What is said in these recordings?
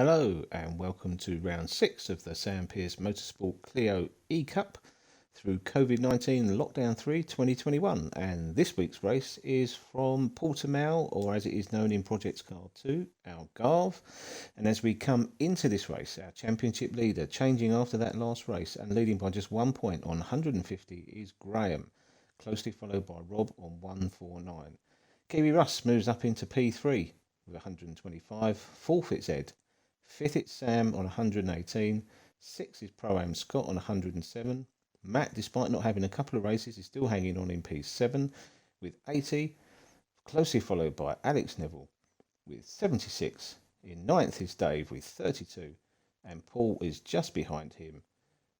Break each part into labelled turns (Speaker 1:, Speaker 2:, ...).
Speaker 1: Hello and welcome to round 6 of the Sam Pearce Motorsport Clio Cup through COVID-19 Lockdown 3 2021, and this week's race is from Portimao, or as it is known in Project Car 2, Algarve. And as we come into this race, our championship leader, changing after that last race and leading by just 1 point on 150, is Graham, closely followed by Rob on 149. Kiwi Russ moves up into P3 with 125, fourth it's Ed. Fifth it's Sam on 118, sixth is Pro-Am Scott on 107. Matt, despite not having a couple of races, is still hanging on in P7 with 80, closely followed by Alex Neville with 76. In ninth is Dave with 32, and Paul is just behind him.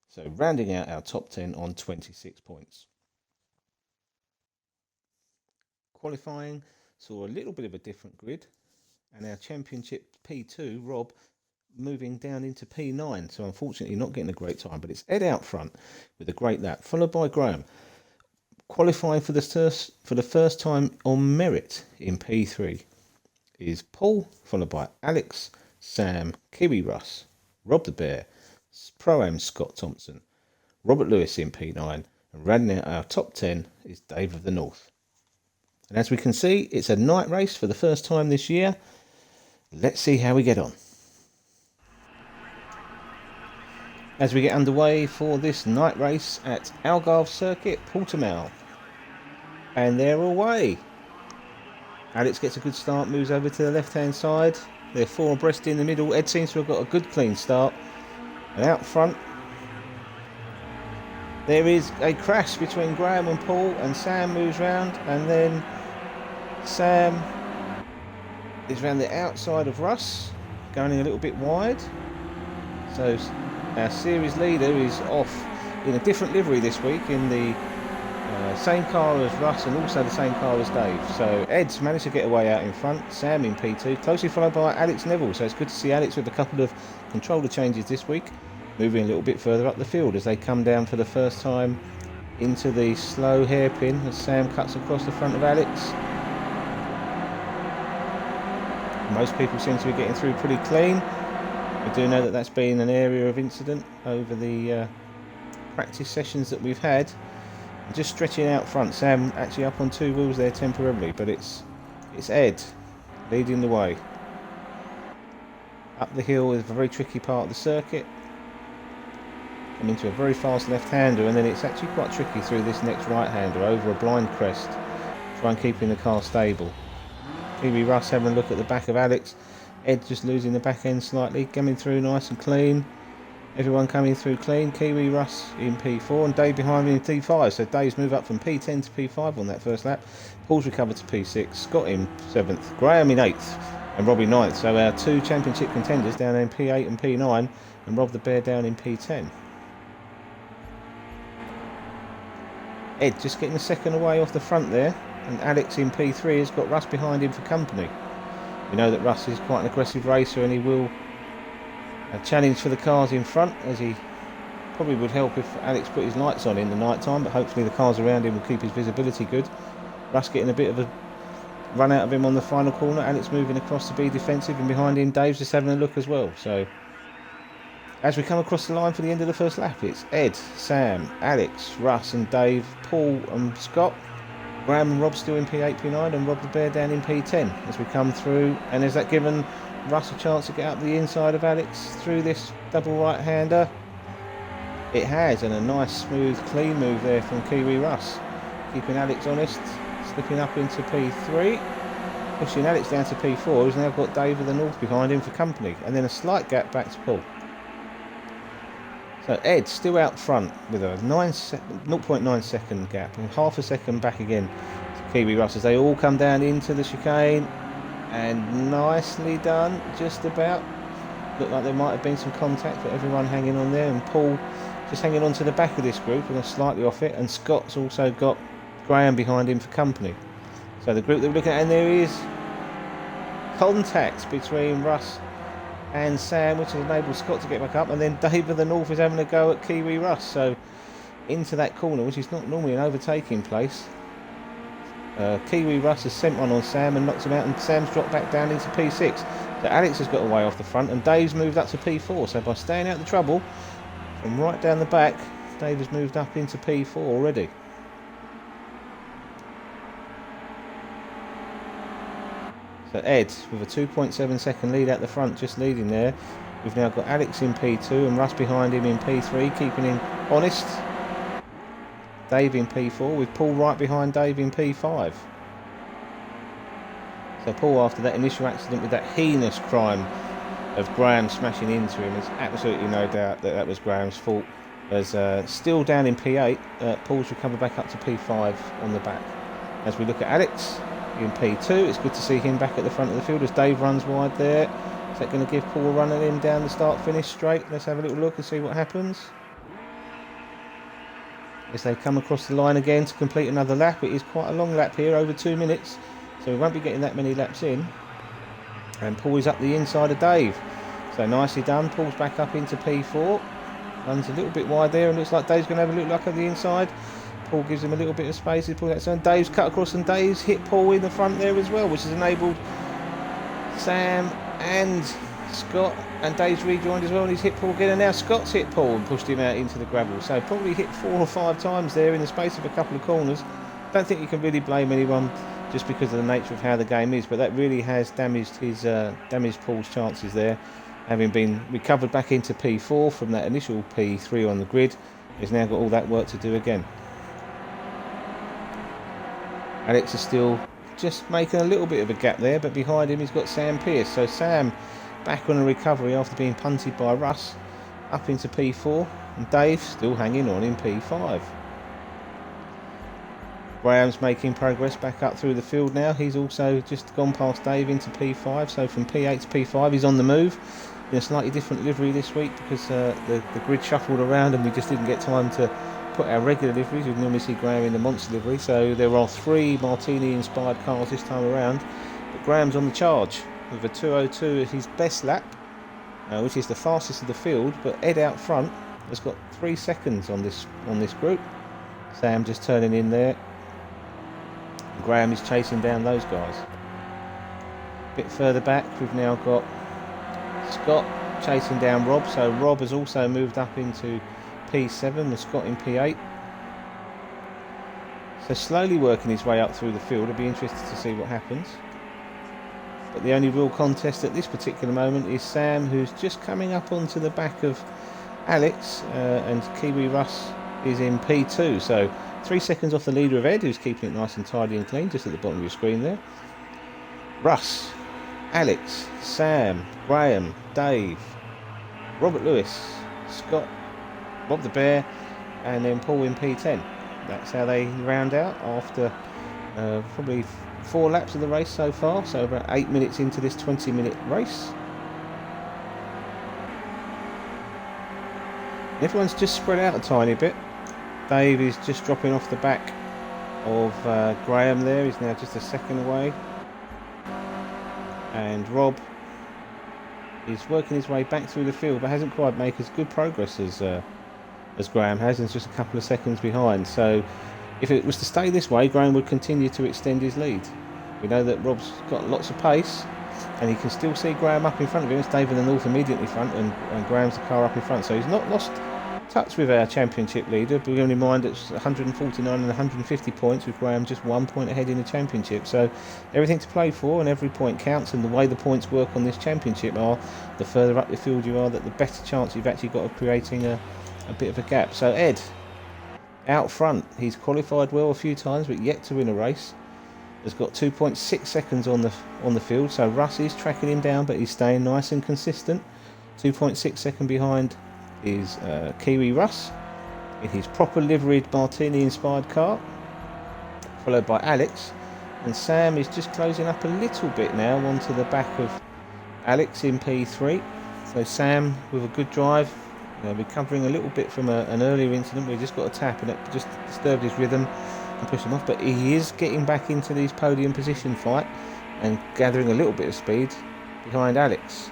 Speaker 1: So rounding out our top 10 on 26 points. Qualifying saw a little bit of a different grid, and our championship P2, Rob, moving down into P9, so unfortunately not getting a great time, but it's Ed out front with a great lap, followed by Graham, qualifying for the first time on merit in P3 is Paul, followed by Alex, Sam, Kiwi Russ, Rob the Bear, Pro-Am Scott Thompson, Robert Lewis in P9, and rounding out our top 10 is Dave of the North. And as we can see, it's a night race for the first time this year. Let's see how we get on. As we get underway for this night race at Algarve Circuit, Portimao. And they're away. Alex gets a good start, moves over to the left-hand side. They're four abreast in the middle. Ed seems to have got a good clean start. And out front, there is a crash between Graham and Paul, and Sam moves round, and then Sam is round the outside of Russ, going a little bit wide. So our series leader is off in a different livery this week, in the same car as Russ and also the same car as Dave. So Ed's managed to get away out in front, Sam in P2, closely followed by Alex Neville. So it's good to see Alex with a couple of controller changes this week, moving a little bit further up the field as they come down for the first time into the slow hairpin as Sam cuts across the front of Alex. Most people seem to be getting through pretty clean. We do know that that's been an area of incident over the practice sessions that we've had. Just stretching out front, Sam actually up on two wheels there temporarily, but it's Ed leading the way. Up the hill is a very tricky part of the circuit. Come into a very fast left-hander, and then it's actually quite tricky through this next right-hander over a blind crest. Try and keeping the car stable. Kiwi Russ having a look at the back of Alex. Ed just losing the back end slightly, coming through nice and clean. Everyone coming through clean. Kiwi Russ in P4 and Dave behind me in P5. So Dave's moved up from P10 to P5 on that first lap. Paul's recovered to P6. Scott in 7th. Graham in 8th and Robbie 9th. So our two championship contenders down in P8 and P9, and Rob the Bear down in P10. Ed just getting a second away off the front there, and Alex in P3 has got Russ behind him for company. We know that Russ is quite an aggressive racer, and he will challenge for the cars in front, as he probably would help if Alex put his lights on in the night time, but hopefully the cars around him will keep his visibility good. Russ getting a bit of a run out of him on the final corner. Alex moving across to be defensive, and behind him Dave's just having a look as well. So as we come across the line for the end of the first lap, it's Ed, Sam, Alex, Russ and Dave, Paul and Scott. Graham and Rob still in P8, P9, and Rob the Bear down in P10 as we come through. And has that given Russ a chance to get up the inside of Alex through this double right-hander? It has, and a nice, smooth, clean move there from Kiwi Russ. Keeping Alex honest, slipping up into P3, pushing Alex down to P4, who's now got Dave of the North behind him for company. And then a slight gap back to Paul. So Ed still out front with a 0.9 second gap, and half a second back again to Kiwi Russ as they all come down into the chicane, and nicely done, just about. Looked like there might have been some contact, but everyone hanging on there, and Paul just hanging on to the back of this group and slightly off it, and Scott's also got Graham behind him for company. So the group that we're looking at, and there is contact between Russ and Sam, which has enabled Scott to get back up, and then Dave of the North is having a go at Kiwi Russ, so into that corner, which is not normally an overtaking place. Kiwi Russ has sent one on Sam and knocked him out, and Sam's dropped back down into P6. So Alex has got away off the front, and Dave's moved up to P4. So by staying out of the trouble from right down the back, Dave has moved up into P4 already. So Ed with a 2.7 second lead at the front, just leading there. We've now got Alex in P2 and Russ behind him in P3, keeping him honest. Dave in P4 with Paul right behind Dave in P5. So Paul, after that initial accident with that heinous crime of Graham smashing into him, there's absolutely no doubt that that was Graham's fault. As still down in P8, Paul's recovered back up to P5 on the back. As we look at Alex in P2, it's good to see him back at the front of the field as Dave runs wide there. Is that going to give Paul a run at him down the start-finish straight? Let's have a little look and see what happens. As they come across the line again to complete another lap. It is quite a long lap here, over 2 minutes, so we won't be getting that many laps in. And Paul is up the inside of Dave, so nicely done. Paul's back up into P4, runs a little bit wide there, and looks like Dave's going to have a little luck on the inside. Paul gives him a little bit of space. He pulls that down. Dave's cut across, and Dave's hit Paul in the front there as well, which has enabled Sam and Scott, and Dave's rejoined as well, and he's hit Paul again, and now Scott's hit Paul and pushed him out into the gravel. So probably hit 4 or 5 times there in the space of a couple of corners. Don't think you can really blame anyone just because of the nature of how the game is, but that really has damaged Paul's chances there, having been recovered back into P4 from that initial P3 on the grid. He's now got all that work to do again. Alex is still just making a little bit of a gap there, but behind him he's got Sam Pearce. So Sam back on a recovery after being punted by Russ up into P4, and Dave still hanging on in P5. Graham's making progress back up through the field now. He's also just gone past Dave into P5, so from P8 to P5 he's on the move in a slightly different livery this week because the grid shuffled around and we just didn't get time to put our regular liveries. We'd normally see Graham in the monster livery, so there are 3 Martini inspired cars this time around, but Graham's on the charge with a 2:02 as his best lap, which is the fastest of the field, but Ed out front has got 3 seconds on this group. Sam just turning in there. Graham is chasing down those guys. A bit further back we've now got Scott chasing down Rob, so Rob has also moved up into P7 with Scott in P8. So slowly working his way up through the field. I'll be interested to see what happens. But the only real contest at this particular moment is Sam, who's just coming up onto the back of Alex, and Kiwi Russ is in P2. So 3 seconds off the leader of Ed, who's keeping it nice and tidy and clean, just at the bottom of your screen there. Russ, Alex, Sam, Graham, Dave, Robert Lewis, Scott, Bob the Bear, and then Paul in P10. That's how they round out after probably 4 laps of the race so far, so about 8 minutes into this 20-minute race. Everyone's just spread out a tiny bit. Dave is just dropping off the back of Graham there. He's now just a second away. And Rob is working his way back through the field, but hasn't quite made as good progress as Graham has, and is just a couple of seconds behind. So if it was to stay this way, Graham would continue to extend his lead. We know that Rob's got lots of pace, and he can still see Graham up in front of him. It's Dave in the north immediately front, and Graham's the car up in front. So he's not lost touch with our championship leader, but bearing in mind it's 149 and 150 points, with Graham just 1 point ahead in the championship. So everything to play for, and every point counts, and the way the points work on this championship are, the further up the field you are, that the better chance you've actually got of creating a bit of a gap. So Ed out front, he's qualified well a few times but yet to win a race, has got 2.6 seconds on the field. So Russ is tracking him down, but he's staying nice and consistent. 2.6 second behind is Kiwi Russ in his proper liveried Martini inspired car, followed by Alex, and Sam is just closing up a little bit now onto the back of Alex in P3. So Sam with a good drive, recovering a little bit from an earlier incident where he just got a tap and it just disturbed his rhythm and pushed him off, but he is getting back into these podium position fight and gathering a little bit of speed behind Alex.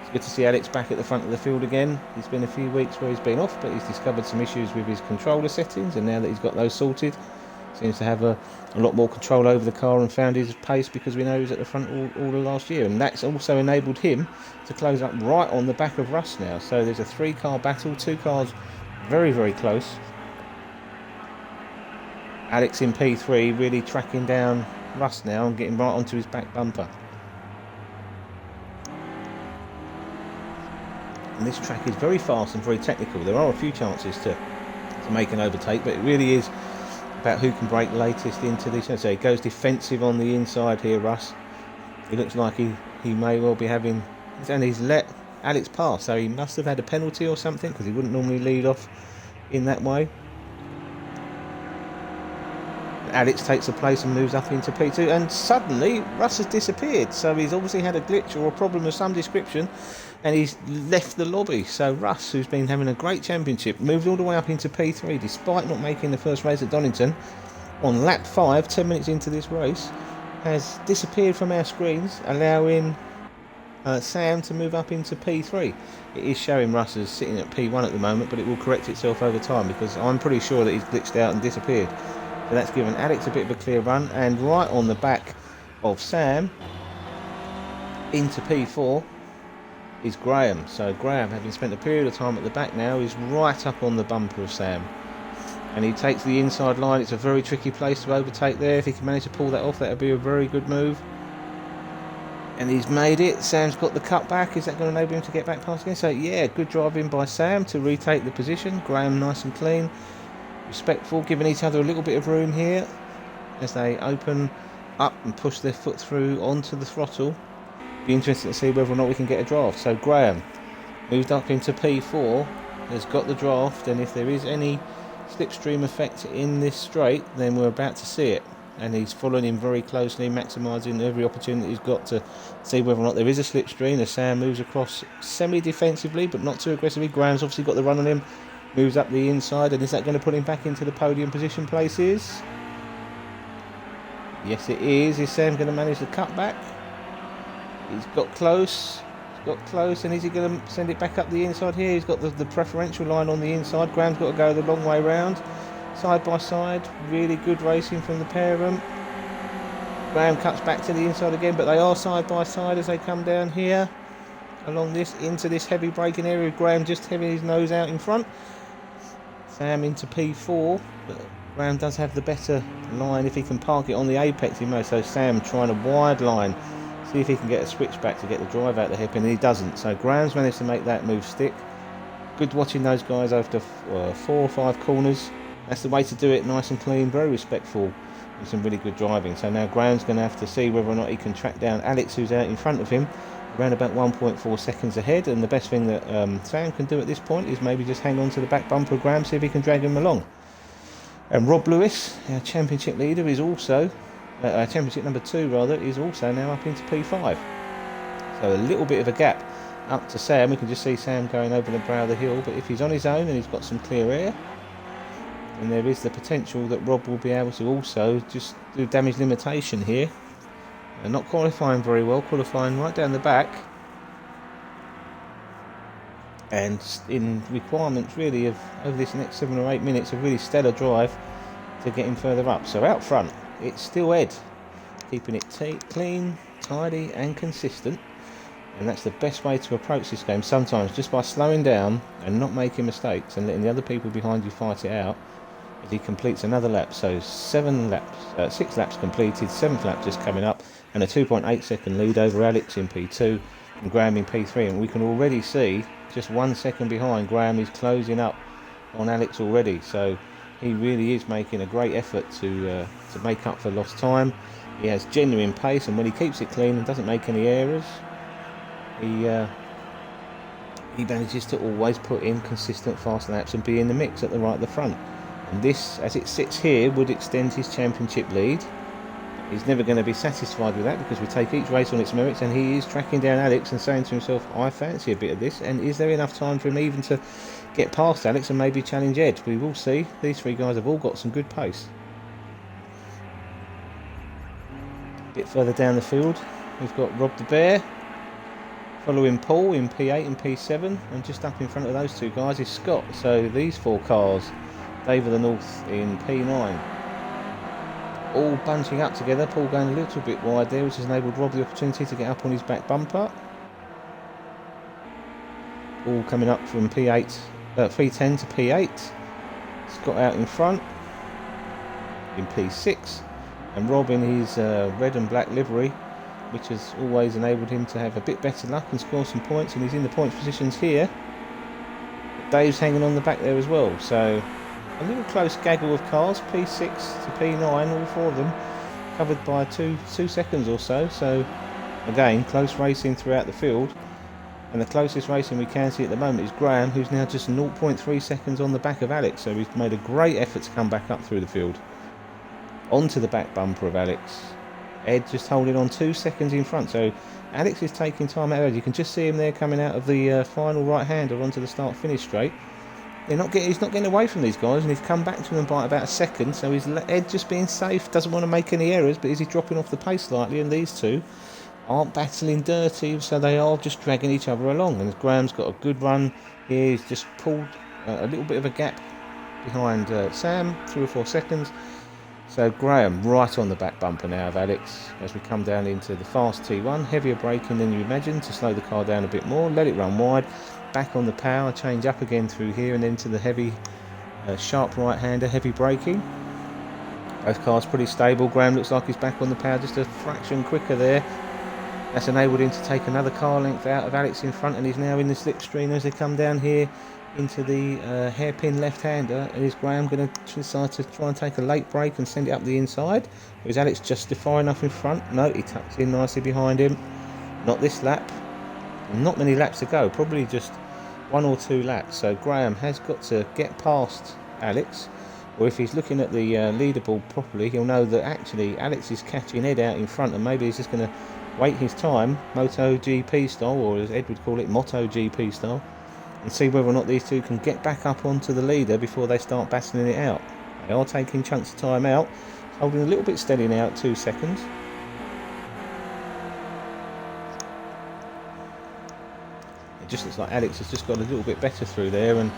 Speaker 1: It's good to see Alex back at the front of the field again. It's been a few weeks where he's been off, but he's discovered some issues with his controller settings, and now that he's got those sorted, Seems to have a lot more control over the car and found his pace because we know he was at the front all of last year, and that's also enabled him to close up right on the back of Russ now. So there's a 3-car battle, 2 cars very, very close. Alex in P3 really tracking down Russ now and getting right onto his back bumper. And this track is very fast and very technical. There are a few chances to make an overtake, but it really is about who can break latest into this. So he goes defensive on the inside here, Russ. He looks like he may well be having, and he's let Alex pass, so he must have had a penalty or something, because he wouldn't normally lead off in that way. Alex takes the place and moves up into P2, and suddenly Russ has disappeared, so he's obviously had a glitch or a problem of some description, and he's left the lobby. So Russ, who's been having a great championship, moved all the way up into P3 despite not making the first race at Donington on lap 5, 10 minutes into this race, has disappeared from our screens, allowing Sam to move up into P3. It is showing Russ as sitting at P1 at the moment, but it will correct itself over time, because I'm pretty sure that he's glitched out and disappeared. So that's given Alex a bit of a clear run, and right on the back of Sam into P4 is Graham. So Graham, having spent a period of time at the back now, is right up on the bumper of Sam, and he takes the inside line. It's a very tricky place to overtake there. If he can manage to pull that off, that would be a very good move. And he's made it. Sam's got the cut back. Is that going to enable him to get back past again? So yeah, good driving by Sam to retake the position. Graham nice and clean, respectful, giving each other a little bit of room here as they open up and push their foot through onto the throttle. Be interesting to see whether or not we can get a draft. So Graham moved up into P4, has got the draft, and if there is any slipstream effect in this straight, then we're about to see it. And he's following him very closely, maximising every opportunity he's got to see whether or not there is a slipstream as Sam moves across semi-defensively but not too aggressively. Graham's obviously got the run on him, moves up the inside, and is that going to put him back into the podium position places? Yes it is. Is Sam going to manage the cut back? He's got close, and is he going to send it back up the inside here? He's got the preferential line on the inside. Graham's got to go the long way round, side by side. Really good racing from the pair of them. Graham cuts back to the inside again, but they are side by side as they come down here along this into this heavy braking area. Graham just having his nose out in front. Sam into P4, but Graham does have the better line. If he can park it on the apex, he may. So Sam trying a wide line, see if he can get a switch back to get the drive out the hairpin, and he doesn't. So Graham's managed to make that move stick. Good watching those guys after 4 or 5 corners. That's the way to do it, nice and clean, very respectful, and some really good driving. So now Graham's going to have to see whether or not he can track down Alex, who's out in front of him, around about 1.4 seconds ahead. And the best thing that Sam can do at this point is maybe just hang on to the back bumper of Graham, see if he can drag him along. And Rob Lewis, our championship leader, is also championship number 2 rather, is also now up into P5. So a little bit of a gap up to Sam. We can just see Sam going over the brow of the hill, but if he's on his own and he's got some clear air, then there is the potential that Rob will be able to also just do damage limitation here. And not qualifying very well, qualifying right down the back, and in requirements really of over this next 7 or 8 minutes, a really stellar drive to get him further up. So out front it's still Ed, keeping it clean, tidy and consistent, and that's the best way to approach this game sometimes, just by slowing down and not making mistakes and letting the other people behind you fight it out as he completes another lap. So 6 laps completed, 7th lap just coming up, and a 2.8 second lead over Alex in P2 and Graham in P3, and we can already see just 1 second behind. Graham is closing up on Alex already, so he really is making a great effort to make up for lost time. He has genuine pace, and when he keeps it clean and doesn't make any errors, he manages to always put in consistent fast laps and be in the mix at the right at the front. And this, as it sits here, would extend his championship lead. He's never going to be satisfied with that, because we take each race on its merits, and he is tracking down Alex and saying to himself, I fancy a bit of this, and is there enough time for him even to get past Alex and maybe challenge Ed? We will see. These 3 guys have all got some good pace. A bit further down the field, we've got Rob the Bear following Paul in P8 and P7, and just up in front of those 2 guys is Scott. So these 4 cars, Dave of the North in P9, all bunching up together. Paul going a little bit wide there, which has enabled Rob the opportunity to get up on his back bumper. All coming up from P8, P10 to P8. Scott out in front in P6, and Rob in his red and black livery, which has always enabled him to have a bit better luck and score some points, and he's in the points positions here. But Dave's hanging on the back there as well, so a little close gaggle of cars, P6 to P9, all four of them covered by two seconds or so. So again, close racing throughout the field. And the closest racing we can see at the moment is Graham, who's now just 0.3 seconds on the back of Alex. So he's made a great effort to come back up through the field. Onto the back bumper of Alex. Ed just holding on 2 seconds in front. So Alex is taking time out. You can just see him there coming out of the final right-hander onto the start-finish straight. He's not getting away from these guys, and he's come back to them by about a second. So he's Ed just being safe, doesn't want to make any errors, but is he dropping off the pace slightly? And these two aren't battling dirty, so they are just dragging each other along. And Graham's got a good run here. He's just pulled a little bit of a gap behind Sam, 3 or 4 seconds. So Graham right on the back bumper now of Alex as we come down into the fast T1. Heavier braking than you imagine to slow the car down a bit more. Let it run wide. Back on the power, change up again through here and into the heavy, sharp right-hander, heavy braking. Both cars pretty stable. Graham looks like he's back on the power, just a fraction quicker there. That's enabled him to take another car length out of Alex in front, and he's now in the slipstream as they come down here into the hairpin left-hander. And is Graham going to decide to try and take a late break and send it up the inside? Or is Alex just far enough in front? No, he tucks in nicely behind him. Not this lap. Not many laps to go, probably just 1 or 2 laps. So Graham has got to get past Alex, or if he's looking at the leaderboard properly, he'll know that actually Alex is catching Ed out in front, and maybe he's just going to wait his time, MotoGP style, or as Ed would call it, MotoGP style, and see whether or not these two can get back up onto the leader before they start battling it out. They are taking chunks of time out, holding a little bit steady now at 2 seconds. Just looks like Alex has just got a little bit better through there and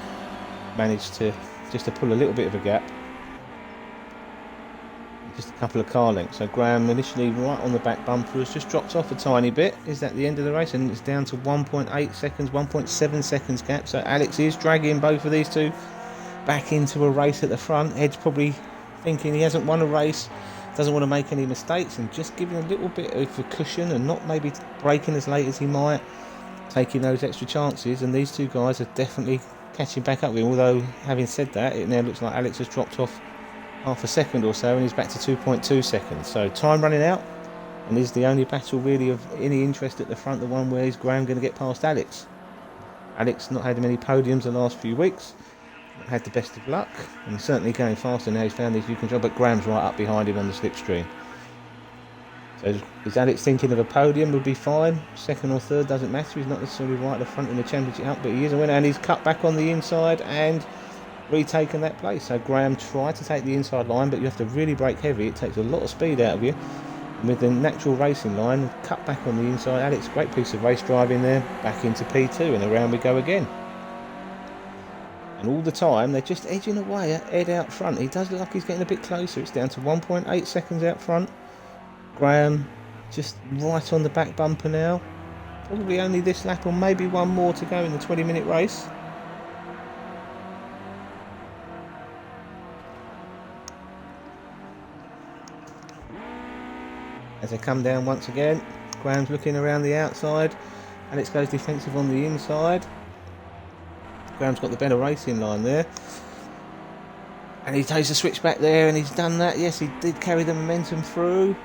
Speaker 1: managed to pull a little bit of a gap. Just a couple of car lengths. So Graham initially right on the back bumper has just dropped off a tiny bit. Is that the end of the race? And it's down to 1.8 seconds, 1.7 seconds gap. So Alex is dragging both of these two back into a race at the front. Ed's probably thinking he hasn't won a race, doesn't want to make any mistakes, and just giving a little bit of a cushion and not maybe braking as late as he might, taking those extra chances. And these two guys are definitely catching back up with him, although having said that, it now looks like Alex has dropped off half a second or so and he's back to 2.2 seconds. So time running out, and is the only battle really of any interest at the front, the one where is Graham going to get past Alex. Alex not had many podiums the last few weeks, not had the best of luck, and certainly going faster now he's found these new control, but Graham's right up behind him on the slipstream. So is Alex thinking of a podium? Would be fine. Second or third, doesn't matter. He's not necessarily right at the front in the championship up, but he is a winner, and he's cut back on the inside and retaken that place. So Graham tried to take the inside line, but you have to really brake heavy. It takes a lot of speed out of you. And with the natural racing line, cut back on the inside. Alex, great piece of race driving there. Back into P2, and around we go again. And all the time, they're just edging away at Ed out front. He does look like he's getting a bit closer. It's down to 1.8 seconds out front. Graham just right on the back bumper now. Probably only this lap or maybe one more to go in the 20-minute race. As they come down once again, Graham's looking around the outside. Alex goes defensive on the inside. Graham's got the better racing line there. And he takes a switch back there, and he's done that. Yes, he did carry the momentum through.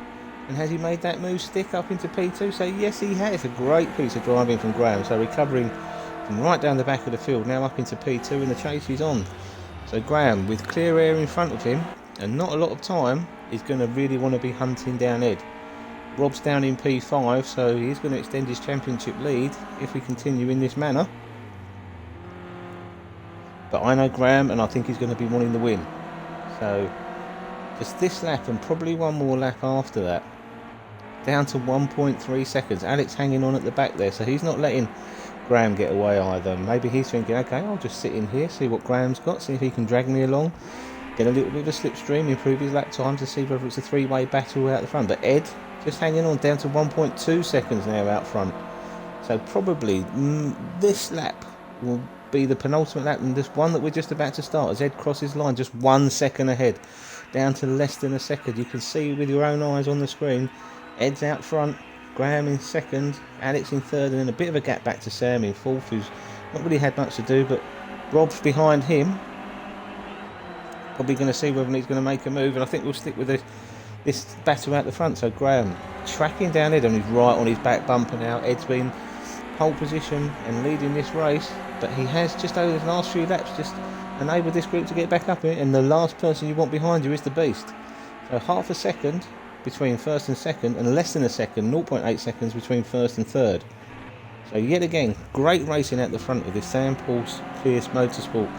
Speaker 1: And has he made that move stick up into P2? So yes, he has. A great piece of driving from Graham. So recovering from right down the back of the field, now up into P2, and the chase is on. So Graham, with clear air in front of him and not a lot of time, is going to really want to be hunting down Ed. Rob's down in P5, so he's going to extend his championship lead if we continue in this manner. But I know Graham, and I think he's going to be wanting the win. So just this lap and probably one more lap after that. Down to 1.3 seconds. Alex hanging on at the back there, so he's not letting Graham get away either. Maybe he's thinking, okay, I'll just sit in here, see what Graham's got, see if he can drag me along. get a little bit of a slipstream, improve his lap time to see whether it's a three-way battle out the front. But Ed just hanging on down to 1.2 seconds now out front. So probably this lap will be the penultimate lap, and this one that we're just about to start as Ed crosses line, just 1 second ahead, down to less than a second. You can see with your own eyes on the screen, Ed's out front, Graham in second, Alex in third, and then a bit of a gap back to Sam in fourth, who's not really had much to do, but Rob's behind him. Probably going to see whether he's going to make a move, and I think we'll stick with this battle out the front. So Graham tracking down Ed, and he's right on his back bumper now. Ed's been pole position and leading this race, but he has just over the last few laps just enabled this group to get back up in it, and the last person you want behind you is the beast. So half a second between first and second, and less than a second, 0.8 seconds between first and third. So yet again, great racing at the front of this Sam Pearce Motorsport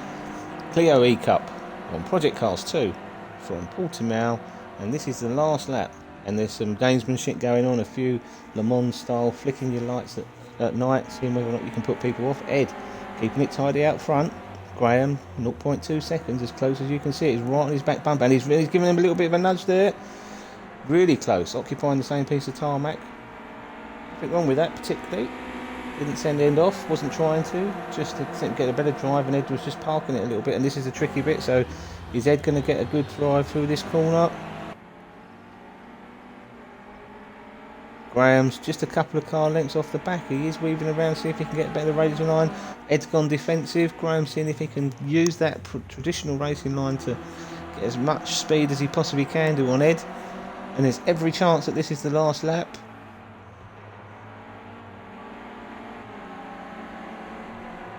Speaker 1: Clio E Cup on Project Cars 2 from Portimao, and this is the last lap, and there's some gamesmanship going on, a few Le Mans style, flicking your lights at night, seeing whether or not you can put people off. Ed keeping it tidy out front, Graham 0.2 seconds, as close as you can see, he's right on his back bumper, and he's giving him a little bit of a nudge there, really close, occupying the same piece of tarmac. Nothing wrong with that particularly. Didn't send Ed off, wasn't trying to, just to get a better drive, and Ed was just parking it a little bit, and this is a tricky bit, so is Ed going to get a good drive through this corner? Graham's just a couple of car lengths off the back, he is weaving around to see if he can get a better racing line. Ed's gone defensive, Graham's seeing if he can use that traditional racing line to get as much speed as he possibly can do on Ed, and there's every chance that this is the last lap.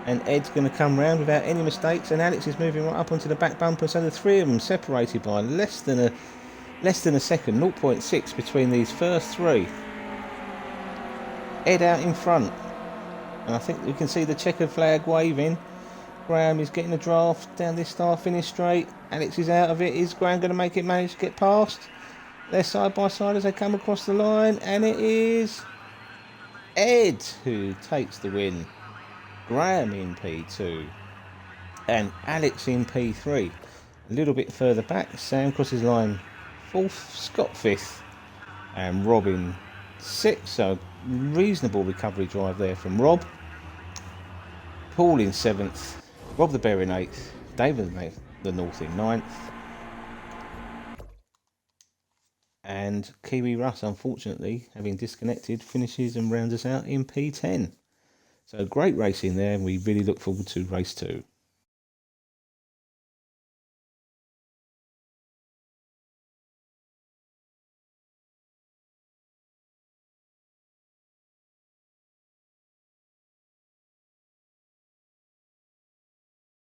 Speaker 1: And Ed's going to come round without any mistakes, and Alex is moving right up onto the back bumper, so the three of them separated by less than a second, 0.6 between these first three. Ed out in front, and I think you can see the checkered flag waving. Graham is getting a draft down this start finish straight. Alex is out of it. Is Graham going to manage to get past? They're side by side as they come across the line, and it is Ed who takes the win. Graham in P2 and Alex in P3. A little bit further back, Sam crosses line 4th, Scott 5th, and Rob in 6th. So reasonable recovery drive there from Rob. Paul in 7th, Rob the Bear in 8th, David the North in 9th, and Kiwi Russ, unfortunately having disconnected, finishes and rounds us out in P10. So great racing there, and we really look forward to race 2.